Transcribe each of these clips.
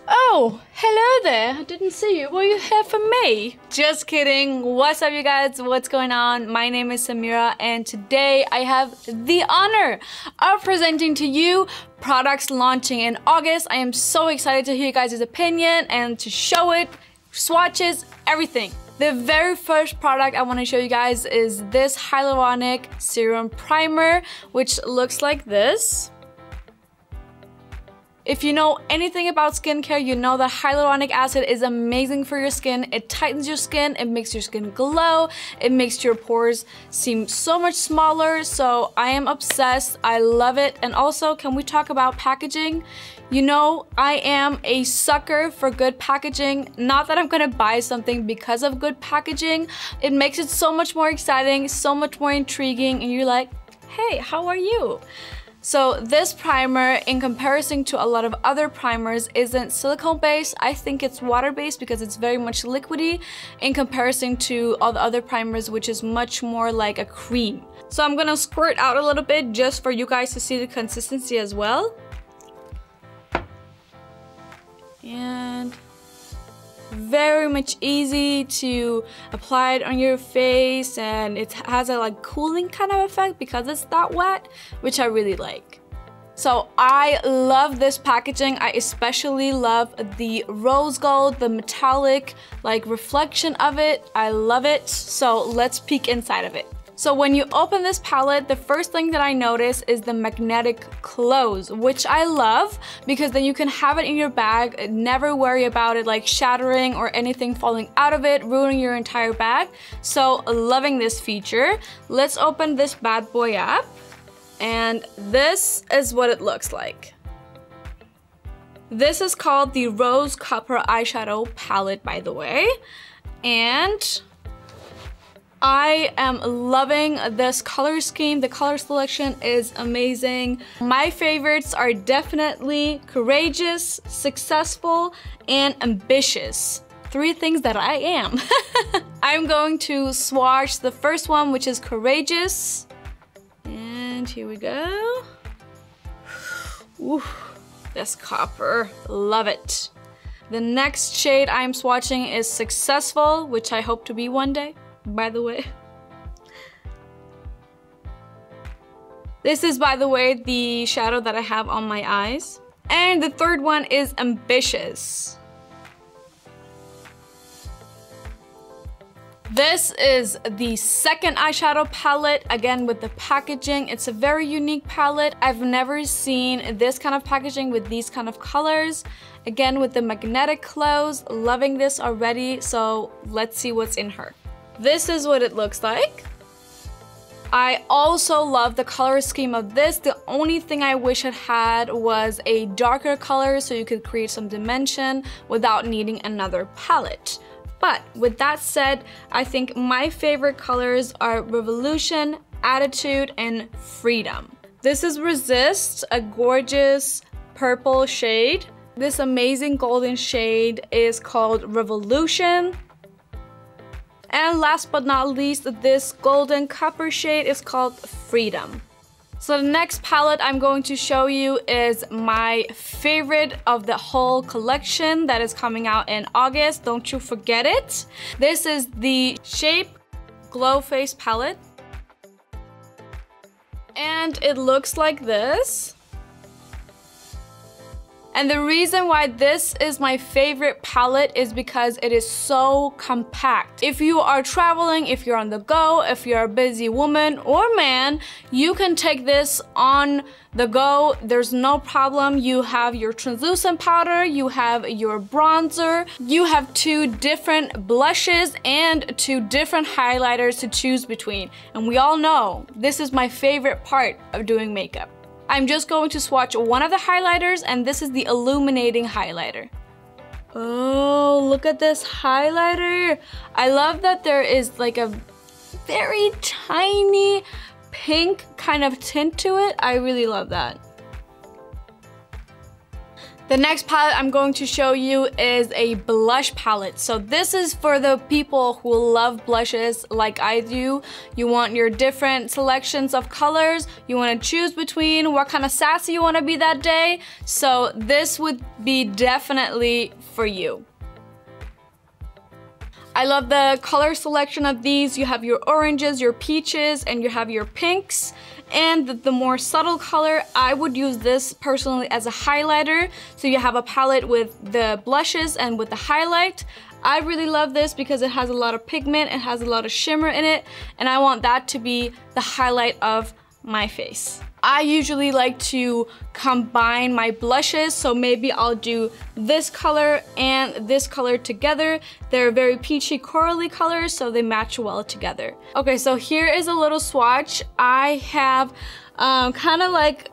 Oh, hello there. I didn't see you. Were you here for me? Just kidding. What's up, you guys? What's going on? My name is Samira, and today I have the honor of presenting to you products launching in August. I am so excited to hear you guys' opinion and to show it, swatches, everything. The very first product I want to show you guys is this Hyaluronic Serum Primer, which looks like this. If you know anything about skincare, you know that hyaluronic acid is amazing for your skin. It tightens your skin, it makes your skin glow, it makes your pores seem so much smaller. So I am obsessed, I love it. And also, can we talk about packaging? You know, I am a sucker for good packaging. Not that I'm gonna buy something because of good packaging. It makes it so much more exciting, so much more intriguing, and you're like, hey, how are you? So this primer, in comparison to a lot of other primers, isn't silicone based. I think it's water based because it's very much liquidy in comparison to all the other primers, which is much more like a cream. So I'm gonna squirt out a little bit just for you guys to see the consistency as well. And very much easy to apply it on your face, and it has a like cooling kind of effect because it's that wet, which I really like. So I love this packaging. I especially love the rose gold, the metallic like reflection of it. I love it. So let's peek inside of it. So when you open this palette, the first thing that I notice is the magnetic close, which I love because then you can have it in your bag, never worry about it like shattering or anything falling out of it, ruining your entire bag. So loving this feature. Let's open this bad boy up, and this is what it looks like. This is called the Rose Copper Eyeshadow Palette, by the way, and I am loving this color scheme. The color selection is amazing. My favorites are definitely courageous, successful, and ambitious. Three things that I am. I'm going to swatch the first one, which is courageous. And here we go. Ooh, this copper, love it. The next shade I'm swatching is successful, which I hope to be one day, by the way. This is, by the way, the shadow that I have on my eyes. And the third one is ambitious. This is the second eyeshadow palette, again with the packaging. It's a very unique palette. I've never seen this kind of packaging with these kind of colors. Again with the magnetic close, loving this already. So let's see what's in her. This is what it looks like. I also love the color scheme of this. The only thing I wish it had was a darker color so you could create some dimension without needing another palette. But with that said, I think my favorite colors are Revolution, Attitude, and Freedom. This is Resist, a gorgeous purple shade. This amazing golden shade is called Revolution. And last but not least, this golden copper shade is called Freedom. So the next palette I'm going to show you is my favorite of the whole collection that is coming out in August. Don't you forget it. This is the Shape Glow Face palette. And it looks like this. And the reason why this is my favorite palette is because it is so compact. If you are traveling, if you're on the go, if you're a busy woman or man, you can take this on the go. There's no problem. You have your translucent powder, you have your bronzer, you have two different blushes and two different highlighters to choose between. And we all know this is my favorite part of doing makeup. I'm just going to swatch one of the highlighters, and this is the illuminating highlighter. Oh, look at this highlighter. I love that there is like a very tiny pink kind of tint to it. I really love that. The next palette I'm going to show you is a blush palette. So this is for the people who love blushes like I do. You want your different selections of colors. You want to choose between what kind of sassy you want to be that day. So this would be definitely for you. I love the color selection of these. You have your oranges, your peaches, and you have your pinks. And the more subtle color, I would use this personally as a highlighter. So you have a palette with the blushes and with the highlight. I really love this because it has a lot of pigment, it has a lot of shimmer in it, and I want that to be the highlight of my face. I usually like to combine my blushes, so maybe I'll do this color and this color together. They're very peachy corally colors, so they match well together. Okay, so here is a little swatch. I have kind of like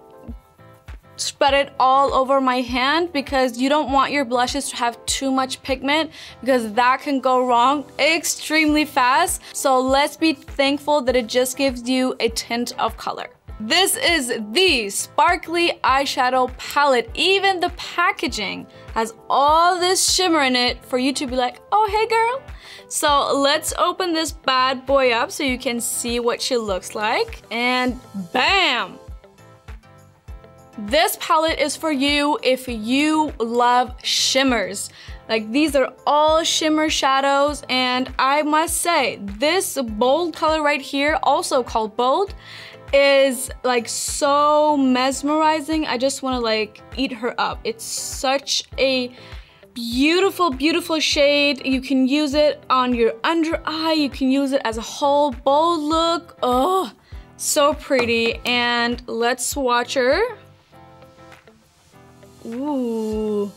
spread it all over my hand because you don't want your blushes to have too much pigment because that can go wrong extremely fast. So let's be thankful that it just gives you a tint of color. This is the sparkly eyeshadow palette. Even the packaging has all this shimmer in it for you to be like, oh, hey girl. So let's open this bad boy up so you can see what she looks like. And bam! This palette is for you if you love shimmers. Like these are all shimmer shadows, and I must say, this bold color right here, also called bold, is like so mesmerizing. I just want to like eat her up. It's such a beautiful, beautiful shade. You can use it on your under eye. You can use it as a whole bold look. Oh, so pretty. And let's swatch her. Ooh.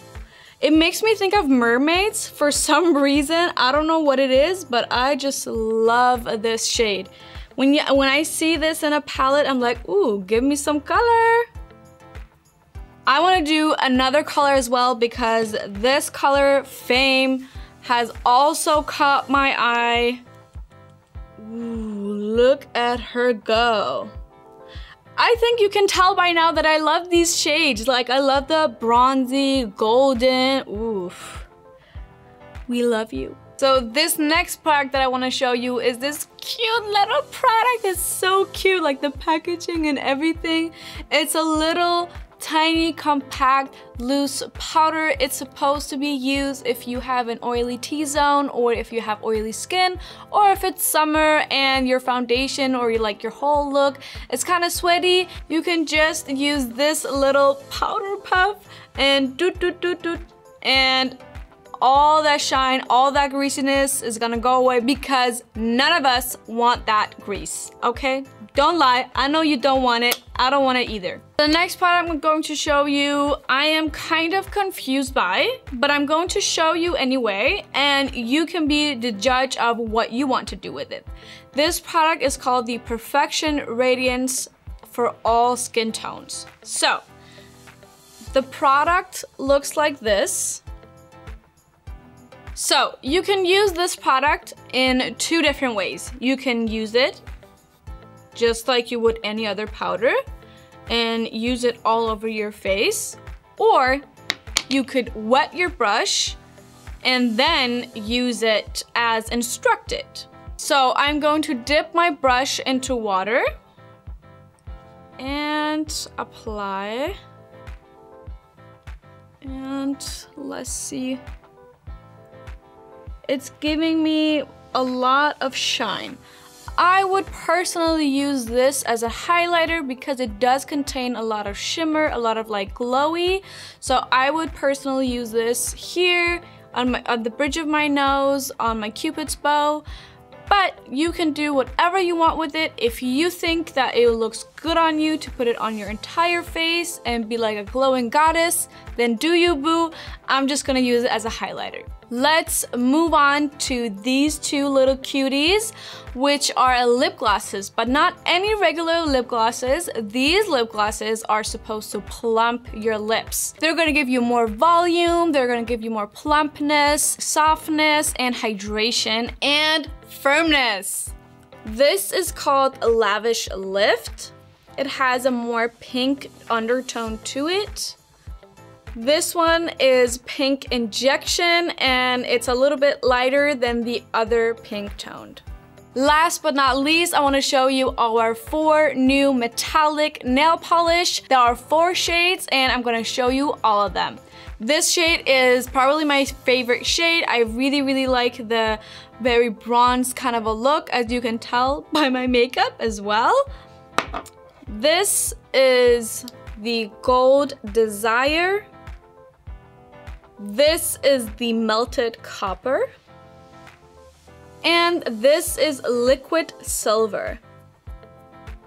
It makes me think of mermaids for some reason. I don't know what it is, but I just love this shade. When I see this in a palette, I'm like, ooh, give me some color. I want to do another color as well because this color, Fame, has also caught my eye. Ooh, look at her go. I think you can tell by now that I love these shades. Like, I love the bronzy, golden. Oof. We love you. So this next product that I want to show you is this cute little product. It's so cute, like the packaging and everything. It's a little tiny, compact, loose powder. It's supposed to be used if you have an oily T-zone or if you have oily skin or if it's summer and your foundation or your whole look is kind of sweaty. You can just use this little powder puff and and all that shine, all that greasiness is gonna go away because none of us want that grease, okay? Don't lie, I know you don't want it. I don't want it either. The next product I'm going to show you, I am kind of confused by, but I'm going to show you anyway, and you can be the judge of what you want to do with it. This product is called the Perfection Radiance for all skin tones. So, the product looks like this. So, you can use this product in two different ways. You can use it just like you would any other powder and use it all over your face, or you could wet your brush and then use it as instructed. So I'm going to dip my brush into water and apply, and let's see. It's giving me a lot of shine. I would personally use this as a highlighter because it does contain a lot of shimmer, a lot of like glowy. So I would personally use this here on the bridge of my nose, on my Cupid's bow. But you can do whatever you want with it. If you think that it looks good on you to put it on your entire face and be like a glowing goddess, then do you, boo. I'm just gonna use it as a highlighter. Let's move on to these two little cuties, which are lip glosses, but not any regular lip glosses. These lip glosses are supposed to plump your lips. They're gonna give you more volume, they're gonna give you more plumpness, softness, and hydration, and firmness. This is called Lavish Lift. It has a more pink undertone to it. This one is Pink Injection, and it's a little bit lighter than the other pink toned. Last but not least, I want to show you our 4 new metallic nail polish. There are 4 shades, and I'm going to show you all of them. This shade is probably my favorite shade. I really like the very bronze kind of a look, as you can tell by my makeup as well. This is the Gold Desire. This is the Melted Copper. And this is Liquid Silver.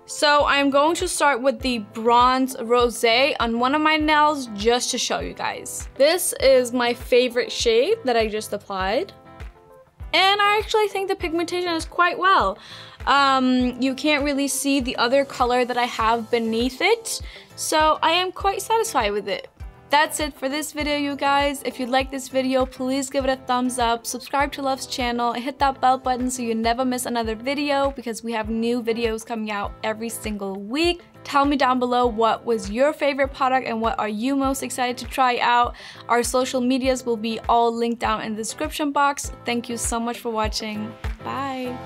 So I'm going to start with the Bronze Rosé on one of my nails just to show you guys. This is my favorite shade that I just applied. And I actually think the pigmentation is quite well. You can't really see the other color that I have beneath it. So I am quite satisfied with it. That's it for this video, you guys. If you like this video, please give it a thumbs up, subscribe to L.O.V's channel, and hit that bell button so you never miss another video, because we have new videos coming out every single week. Tell me down below what was your favorite product and what are you most excited to try out. Our social medias will be all linked down in the description box. Thank you so much for watching. Bye.